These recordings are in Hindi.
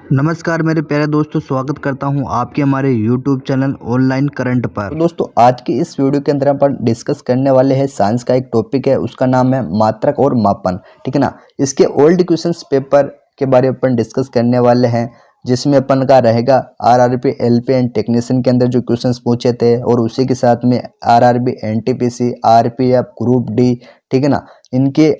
नमस्कार मेरे प्यारे दोस्तों, स्वागत करता हूं आपके हमारे YouTube चैनल ऑनलाइन करंट पर। तो दोस्तों आज की इस वीडियो के अंदर अपन डिस्कस करने वाले हैं साइंस का एक टॉपिक है, उसका नाम है मात्रक और मापन। ठीक है ना। इसके ओल्ड क्वेश्चंस पेपर के बारे में अपन डिस्कस करने वाले हैं, जिसमें अपन का रहेगा आरआरबी एलपी एंड टेक्नीशियन के अंदर जो क्वेश्चंस पूछे थे, और उसी के साथ में RRB NTPC RPF group D, ठीक है ना, इनके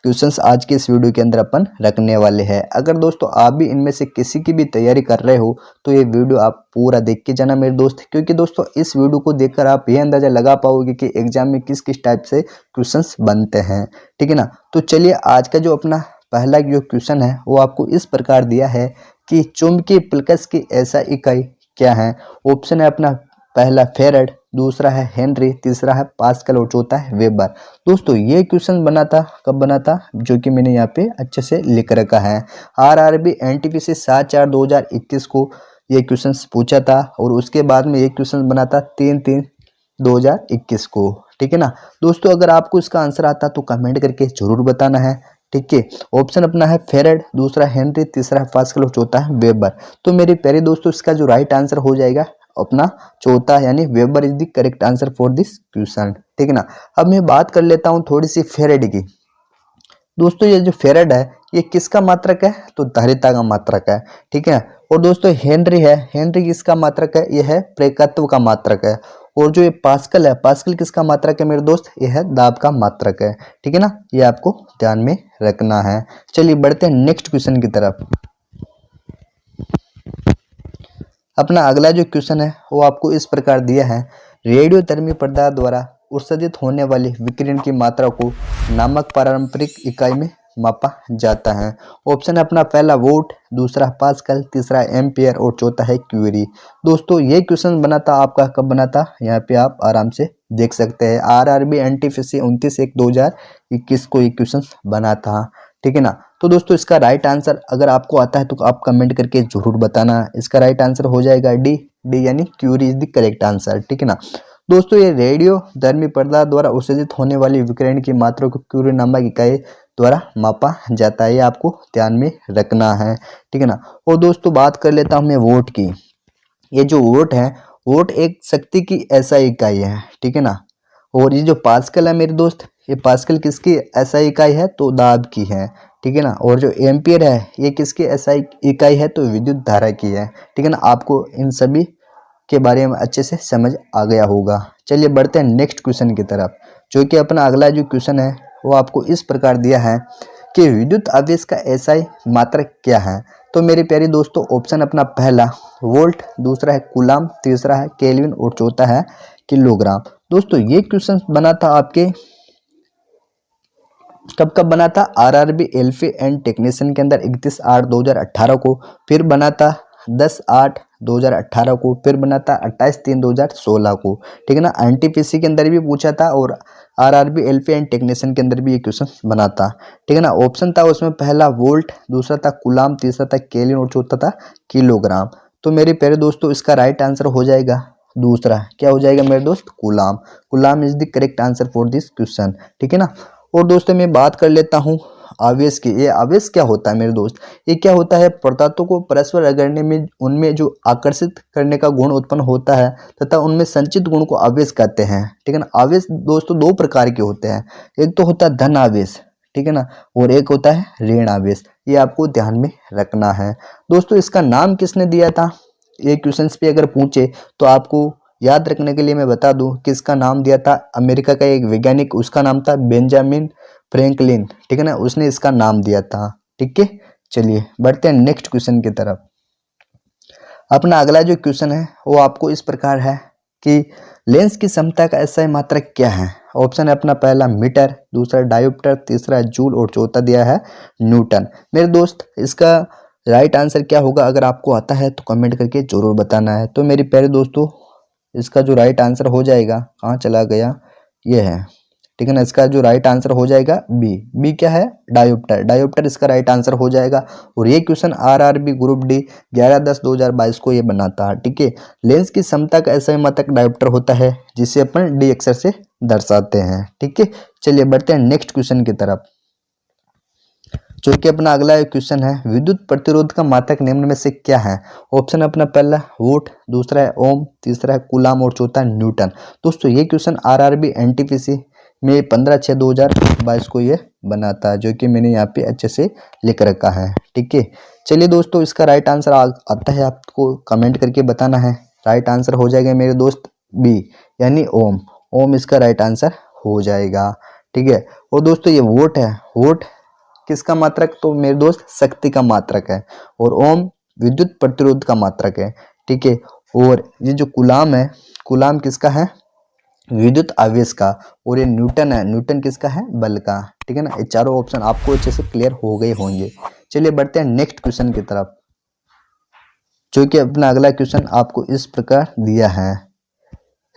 क्वेश्चंस आज के इस वीडियो के अंदर अपन रखने वाले हैं। अगर दोस्तों आप भी इनमें से किसी की भी तैयारी कर रहे हो तो ये वीडियो आप पूरा देख के जाना मेरे दोस्त, क्योंकि दोस्तों इस वीडियो को देखकर आप ये अंदाजा लगा पाओगे कि एग्जाम में किस किस टाइप से क्वेश्चंस बनते हैं। ठीक है ना। तो चलिए आज का जो अपना पहला जो क्वेश्चन है वो आपको इस प्रकार दिया है कि चुंबकीय प्लक्स की ऐसा इकाई क्या है। ऑप्शन है अपना पहला फेरेड, दूसरा है हेनरी, तीसरा है पास्कल और चौथा है वेबर। दोस्तों ये क्वेश्चन बना था, कब बना था, जो कि मैंने यहाँ पे अच्छे से लिख रखा है। आरआरबी एनटीपीसी 7/4/2021 को ये क्वेश्चन पूछा था, और उसके बाद में ये क्वेश्चन बना था 3/3/2021 को। ठीक है ना दोस्तों, अगर आपको इसका आंसर आता तो कमेंट करके जरूर बताना है। ठीक है। ऑप्शन अपना है फेरेड, दूसरा हेनरी, तीसरा है पास्कल और चौथा है वेबर। तो मेरे प्यारे दोस्तों इसका जो राइट आंसर हो जाएगा अपना चौथा, यानी weber is the correct answer for this question. ठीक है ना। अब मैं बात कर लेता हूं थोड़ी सी फेरेड की। दोस्तों ये जो फेरेड है ये किसका मात्रक है, तो धारिता का मात्रक है। ठीक है। और दोस्तों हेनरी है, हेनरी किसका मात्रक है, यह है प्रेरकत्व का मात्रक है। और जो ये पास्कल है, पास्कल किसका मात्रक है मेरे दोस्त, यह है दाब का मात्रक है। ठीक है ना, ये आपको ध्यान में रखना है। चलिए बढ़ते हैं नेक्स्ट क्वेश्चन की तरफ। अपना अगला जो क्वेश्चन है वो आपको इस प्रकार दिया है, रेडियोधर्मी पदार्थ द्वारा उत्सर्जित होने वाली विकिरण की मात्रा को नामक पारंपरिक इकाई में मापा जाता है। ऑप्शन है अपना पहला वोल्ट, दूसरा पास्कल, तीसरा एम्पियर और चौथा है क्यूरी। दोस्तों ये क्वेश्चन बना था आपका, कब बना था, यहाँ पे आप आराम से देख सकते हैं। आरआरबी एनटीपीसी 29/1/2021 को ये क्वेश्चन बना था। ठीक है ना। तो दोस्तों इसका राइट आंसर अगर आपको आता है तो आप कमेंट करके जरूर बताना। इसका राइट आंसर हो जाएगा डी, डी यानी Curie is the correct answer. ठीक है ना। दोस्तों ये रेडियोधर्मी पदार्थ द्वारा उत्सर्जित होने वाली विकिरण की मात्रा को क्यूरी नामक इकाई द्वारा मापा जाता है, ये आपको ध्यान में रखना है। ठीक है ना। और दोस्तों बात कर लेता हूं मैं वोट की। ये जो वोट है, वोट एक शक्ति की ऐसा इकाई है। ठीक है ना। और ये जो पास्कल है मेरे दोस्त, ये पास्कल किसकी ऐसा इकाई है, तो दाब की है। ठीक है ना। और जो एम्पियर है ये किसकी ऐसा इकाई है, तो विद्युत धारा की है। ठीक है ना। आपको इन सभी के बारे में अच्छे से समझ आ गया होगा। चलिए बढ़ते हैं नेक्स्ट क्वेश्चन की तरफ, जो कि अपना अगला जो क्वेश्चन है वो आपको इस प्रकार दिया है कि विद्युत आवेश का एसआई मात्रक क्या है। तो मेरे प्यारे दोस्तों ऑप्शन अपना पहला वोल्ट, दूसरा है कूलाम, तीसरा है केल्विन और चौथा है किलोग्राम। दोस्तों ये क्वेश्चन बना था आपके कब कब बना था, आरआरबी एलपी एंड टेक्नीशियन के अंदर 31/8/2018 को, फिर बना था 10/8/2018 को, फिर बना था 28/3/2016 को। ठीक है ना। एनटीपीसी के अंदर भी पूछा था और आरआरबी एलपी एंड टेक्नीशियन के अंदर भी ये क्वेश्चन बना था। ठीक है ना। ऑप्शन था उसमें पहला वोल्ट, दूसरा था कूलाम, तीसरा था केल्विन और चौथा था किलोग्राम। तो मेरे प्यारे दोस्तों इसका राइट आंसर हो जाएगा दूसरा, क्या हो जाएगा मेरे दोस्त, coulomb. Coulomb is the correct answer for this question. ठीक है ना। और दोस्तों मैं बात कर लेता हूँ आवेश की। ये आवेश क्या होता है मेरे दोस्त, ये क्या होता है, पदार्थों को परस्पर रगड़ने में उनमें जो आकर्षित करने का गुण उत्पन्न होता है तथा उनमें संचित गुण को आवेश कहते हैं। ठीक है ना। आवेश दोस्तों दो प्रकार के होते हैं, एक तो होता है धन आवेश, ठीक है ना, और एक होता है ऋण आवेश। ये आपको ध्यान में रखना है। दोस्तों इसका नाम किसने दिया था, ये क्वेश्चंस पे अगर पूछे तो आपको याद रखने के लिए मैं बता दूं कि इसका नाम दिया था अमेरिका का एक वैज्ञानिक, उसका नाम था बेंजामिन फ्रैंकलिन। ठीक है ना, उसने इसका नाम दिया था। ठीक है। चलिए बढ़ते हैं नेक्स्ट क्वेश्चन की तरफ। अपना अगला जो क्वेश्चन है वो आपको इस प्रकार है कि लेंस की क्षमता का एसआई मात्रक क्या है। ऑप्शन है अपना पहला मीटर, दूसरा डायोप्टर, तीसरा जूल और चौथा दिया है न्यूटन। मेरे दोस्त इसका राइट आंसर क्या होगा, अगर आपको आता है तो कमेंट करके जरूर बताना है। तो मेरे प्यारे दोस्तों इसका जो राइट आंसर हो जाएगा, कहाँ चला गया, ये है। ठीक है ना। इसका जो राइट आंसर हो जाएगा बी। बी क्या है, डायोप्टर। डायोप्टर इसका राइट आंसर हो जाएगा। और ये क्वेश्चन आरआरबी ग्रुप डी 11/10/2022 को ये बना था। ठीक है। लेंस की क्षमता का ऐसा मात्रक डायोप्टर होता है, जिसे अपन डी अक्षर से दर्शाते हैं। ठीक है। चलिए बढ़ते हैं नेक्स्ट क्वेश्चन की तरफ। जो कि अपना अगला क्वेश्चन है, विद्युत प्रतिरोध का मात्रक निम्न में से क्या है? ऑप्शन अपना पहला वोल्ट, दूसरा है ओम, तीसरा है कूलाम और चौथा न्यूटन। दोस्तों ये क्वेश्चन आरआरबी एनटीपीसी में 15/6/2022 को ये बना था, जो कि मैंने यहाँ पे अच्छे से लिख रखा है। ठीक है, चलिए दोस्तों इसका राइट आंसर आता है, आपको कमेंट करके बताना है। राइट आंसर हो जाएगा मेरे दोस्त बी, यानी ओम। ओम इसका राइट आंसर हो जाएगा। ठीक है, और दोस्तों ये वोट है, वोट किसका मात्रक? तो मेरे दोस्त शक्ति का मात्रक है, और ओम विद्युत प्रतिरोध का मात्रक है। ठीक है, और ये जो कूलाम है, कूलाम किसका है? विद्युत आवेश का। और ये न्यूटन है, न्यूटन किसका है? बल का। ठीक है ना, ये चारों ऑप्शन आपको अच्छे से क्लियर हो गए होंगे। चलिए बढ़ते हैं नेक्स्ट क्वेश्चन की तरफ, जो कि अपना अगला क्वेश्चन आपको इस प्रकार दिया है,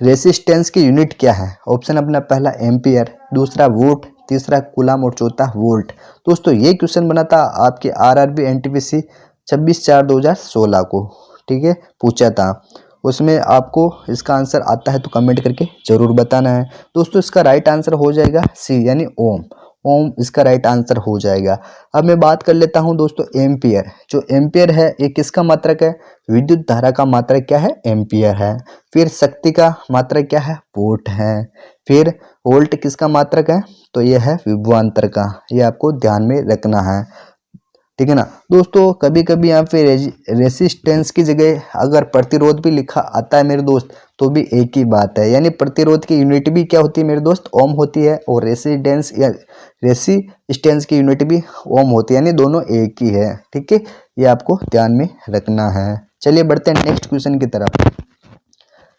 रेसिस्टेंस की यूनिट क्या है? ऑप्शन अपना पहला एम्पियर, दूसरा वोल्ट, तीसरा कूलाम और चौथा वोल्ट। दोस्तों ये क्वेश्चन बना था आपके आरआरबी एनटीपीसी 26/4/2016 को। ठीक है, पूछा था, उसमें आपको इसका आंसर आता है तो कमेंट करके जरूर बताना है। दोस्तों इसका राइट आंसर हो जाएगा सी, यानी ओम। ओम इसका राइट आंसर हो जाएगा। अब मैं बात कर लेता हूं दोस्तों एम्पियर। जो एम्पियर है ये किसका मात्रक है? विद्युत धारा का मात्रक क्या है? एम्पियर है। फिर शक्ति का मात्रक क्या है? वोल्ट है। फिर वोल्ट किसका मात्रक है? तो ये है विभवांतर का। ये आपको ध्यान में रखना है। ठीक है ना दोस्तों, कभी कभी यहाँ पे रेसिस्टेंस की जगह अगर प्रतिरोध भी लिखा आता है मेरे दोस्त, तो भी एक ही बात है, यानी प्रतिरोध की यूनिट भी क्या होती है मेरे दोस्त? ओम होती है, और रेसिस्टेंस की यूनिट भी ओम होती है, यानी दोनों एक ही है। ठीक है, ये आपको ध्यान में रखना है। चलिए बढ़ते हैं नेक्स्ट क्वेश्चन की तरफ,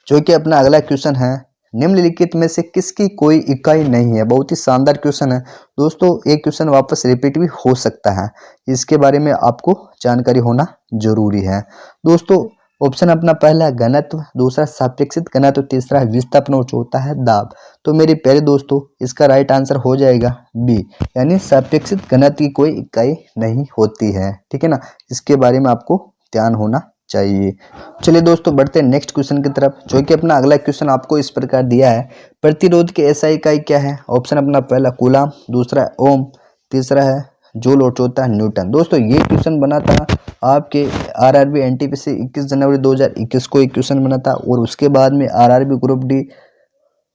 जो कि अपना अगला क्वेश्चन है, निम्नलिखित में से किसकी कोई इकाई नहीं है? बहुत ही शानदार क्वेश्चन है दोस्तों। एक क्वेश्चन वापस रिपीट भी हो सकता है, इसके बारे में आपको जानकारी होना जरूरी है दोस्तों। ऑप्शन अपना पहला है घनत्व, दूसरा सापेक्षिक घनत्व, तीसरा है विस्थापन और चौथा है दाब। तो मेरे प्यारे दोस्तों इसका राइट आंसर हो जाएगा बी, यानी सापेक्षिक घनत्व की कोई इकाई नहीं होती है। ठीक है ना, इसके बारे में आपको ध्यान होना चाहिए। चलिए दोस्तों बढ़ते हैं नेक्स्ट क्वेश्चन की तरफ, जो कि अपना अगला क्वेश्चन आपको इस प्रकार दिया है, प्रतिरोध की एसआई इकाई क्या है? ऑप्शन अपना पहला कूलाम, दूसरा है ओम, तीसरा है जूल और चौथा है न्यूटन। दोस्तों ये क्वेश्चन बना था आपके आरआरबी एनटीपीसी 21 जनवरी 2021 को एक क्वेश्चन बना था, और उसके बाद में आरआरबी ग्रुप डी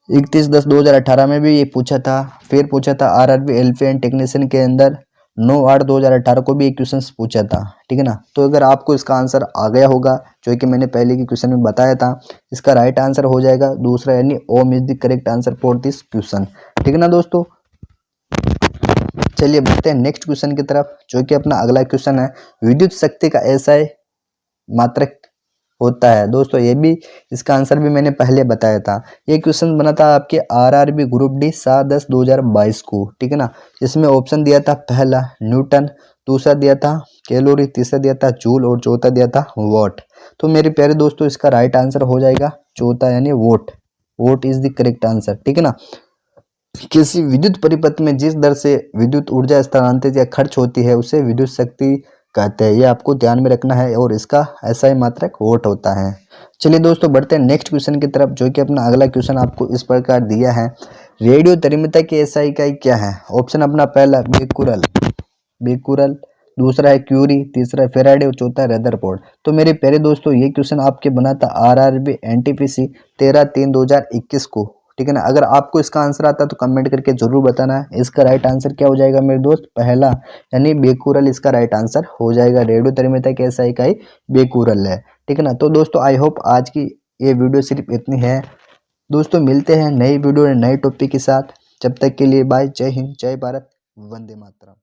31/10/2018 में भी ये पूछा था। फिर पूछा था आरआरबी एलपी एंड टेक्नीशियन के अंदर 9/8/2018 को भी एक क्वेश्चन पूछा था। ठीक है ना, तो अगर आपको इसका आंसर आ गया होगा, जो कि मैंने पहले के क्वेश्चन में बताया था, इसका राइट आंसर हो जाएगा दूसरा, यानी ohm is the correct answer for this question. ठीक है ना दोस्तों, चलिए बढ़ते हैं नेक्स्ट क्वेश्चन की तरफ, जो कि अपना अगला क्वेश्चन है, विद्युत शक्ति का एसआई मात्रक होता है। दोस्तों ये भी, इसका आंसर भी मैंने पहले बताया था। ये क्वेश्चन बना था आपके आरआरबी ग्रुप डी 7/10/2022 को। ठीक है ना, इसमें ऑप्शन दिया था पहला न्यूटन, दूसरा दिया था कैलोरी, तीसरा दिया था जूल और चौथा दिया था वॉट। तो मेरे प्यारे दोस्तों इसका राइट आंसर हो जाएगा चौथा, यानी vote. Vote is the correct answer. ठीक है ना, किसी विद्युत परिपथ में जिस दर से विद्युत ऊर्जा स्थानांतरित या खर्च होती है उसे विद्युत शक्ति कहते हैं। ये आपको ध्यान में रखना है, और इसका एसआई मात्रक वोट होता है। चलिए दोस्तों बढ़ते हैं नेक्स्ट क्वेश्चन की तरफ, जो कि अपना अगला क्वेश्चन आपको इस प्रकार दिया है, रेडियो तरंगिता की एसआई इकाई क्या है? ऑप्शन अपना पहला बेकुरल, बेकुरल, दूसरा है क्यूरी, तीसरा है फेराडे और चौथा है रदरफोर्ड। तो मेरे प्यारे दोस्तों ये क्वेश्चन आपके बना था आरआरबी एनटीपीसी 13/3/2021 को। ठीक है ना, अगर आपको इसका आंसर आता है तो कमेंट करके जरूर बताना है। इसका राइट आंसर क्या हो जाएगा मेरे दोस्त? पहला, यानी बेकुरल इसका राइट आंसर हो जाएगा। रेडियो तरंगिता की एसआई इकाई बेकुरल है। ठीक है ना, तो दोस्तों आई होप आज की ये वीडियो सिर्फ इतनी है। दोस्तों मिलते हैं नई वीडियो नए टॉपिक के साथ, जब तक के लिए बाय, जय हिंद, जय भारत, वंदे मातरम।